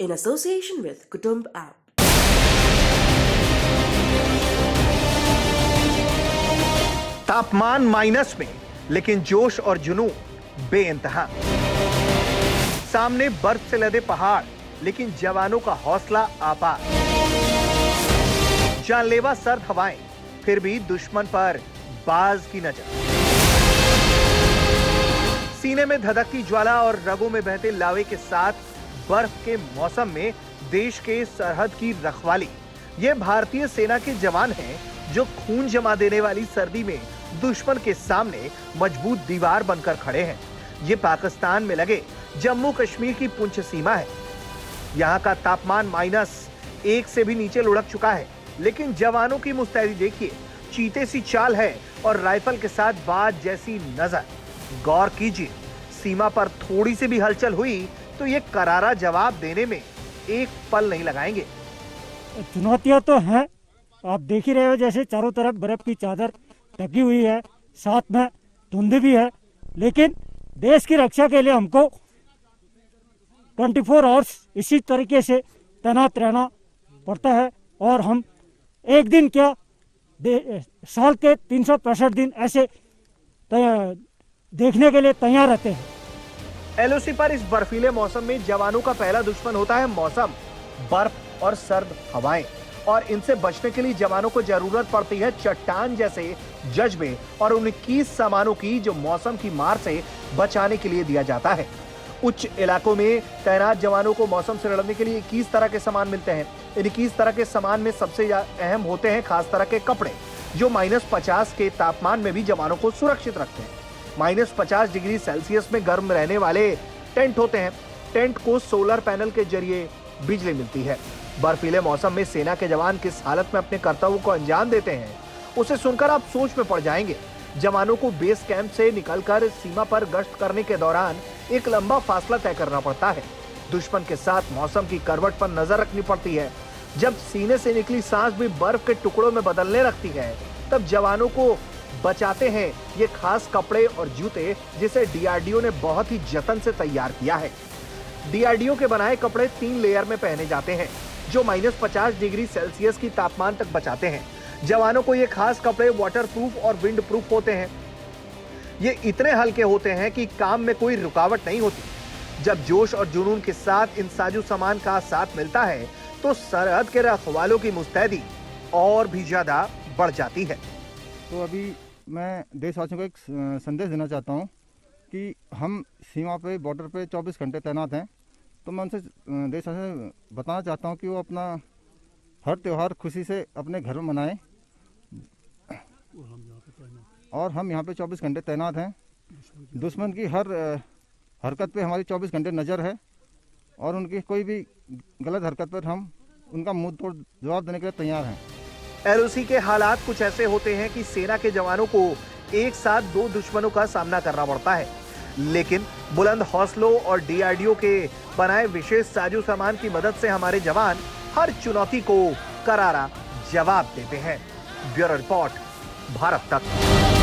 in association with Kutumb app. तापमान minus में, लेकिन जोश और जुनून बेइंतहा। सामने बर्फ से लदे पहाड़, लेकिन जवानों का हौसला आपार। जानलेवा सर्द हवाएं, फिर भी दुश्मन पर बाज की नजर। सीने में धधकती ज्वाला और रगों में बहते लावे के साथ बर्फ के मौसम में देश के सरहद की रखवाली। ये भारतीय सेना के जवान हैं जो खून जमा देने वाली सर्दी में दुश्मन के सामने मजबूत दीवार बनकर खड़े हैं। ये पाकिस्तान में लगे जम्मू कश्मीर की पुंछ सीमा है। यहाँ का तापमान -1 से भी नीचे लुढ़क चुका है, लेकिन जवानों की मुस्तैदी देखिए, चीते सी चाल है और राइफल के साथ बाज जैसी नजर। गौर कीजिए, सीमा पर थोड़ी सी भी हलचल हुई तो ये करारा जवाब देने में एक पल नहीं लगाएंगे। चुनौतियां तो हैं, आप देख ही रहे हो, जैसे चारों तरफ बर्फ की चादर ढकी हुई है, साथ में धुंध भी है, लेकिन देश की रक्षा के लिए हमको 24 आवर्स इसी तरीके से तैनात रहना पड़ता है। और हम एक दिन क्या साल के 365 दिन ऐसे देखने के लिए तैयार रहते हैं। एलओसी पर इस बर्फीले मौसम में जवानों का पहला दुश्मन होता है मौसम, बर्फ और सर्द हवाएं। और इनसे बचने के लिए जवानों को जरूरत पड़ती है चट्टान जैसे जज्बे और उन 21 सामानों की जो मौसम की मार से बचाने के लिए दिया जाता है। उच्च इलाकों में तैनात जवानों को मौसम से लड़ने के लिए 21 तरह के सामान मिलते हैं। इन 21 तरह के सामान में सबसे अहम होते हैं खास तरह के कपड़े, जो -50 के तापमान में भी जवानों को सुरक्षित रखते हैं। -50 डिग्री सेल्सियस में गर्म रहने वाले टेंट होते हैं। टेंट को सोलर पैनल के जरिए बिजली मिलती है। बर्फीले मौसम में सेना के जवान किस हालत में अपने कर्तव्यों को अंजाम देते हैं, उसे सुनकर आप सोच में पड़ जाएंगे। जवानों को बेस कैंप से निकलकर सीमा पर गश्त करने के दौरान एक लंबा फासला तय करना पड़ता है। दुश्मन के साथ मौसम की करवट पर नजर रखनी पड़ती है। जब सीने से निकली सांस भी बर्फ के टुकड़ों में बदलने लगती है, तब जवानों को बचाते हैं ये खास कपड़े और जूते, जिसे डीआरडीओ ने बहुत ही जतन से तैयार किया है। डीआरडीओ के बनाए कपड़े 3 लेयर में पहने जाते हैं, जो -50 डिग्री सेल्सियस की तापमान तक बचाते हैं। जवानों को ये खास कपड़े वाटरप्रूफ और विंड प्रूफ होते हैं। ये इतने हल्के होते हैं कि काम में कोई रुकावट नहीं होती। जब जोश और जुनून के साथ इन साजो सामान का साथ मिलता है, तो सरहद के रखवालों की मुस्तैदी और भी ज्यादा बढ़ जाती है। तो अभी मैं देशवासियों को एक संदेश देना चाहता हूँ कि हम सीमा पे, बॉर्डर पे 24 घंटे तैनात हैं। तो मैं उनसे देशवासियों से बताना चाहता हूँ कि वो अपना हर त्यौहार खुशी से अपने घर में मनाएं। और हम यहाँ पे 24 घंटे तैनात हैं। दुश्मन की हर हरकत पे हमारी 24 घंटे नज़र है, और उनकी कोई भी गलत हरकत पर हम उनका मुंह तोड़ जवाब देने के लिए तैयार हैं। एलओसी के हालात कुछ ऐसे होते हैं कि सेना के जवानों को एक साथ 2 दुश्मनों का सामना करना पड़ता है, लेकिन बुलंद हौसलों और डीआरडीओ के बनाए विशेष साजो सामान की मदद से हमारे जवान हर चुनौती को करारा जवाब देते हैं। ब्यूरो रिपोर्ट, भारत तक।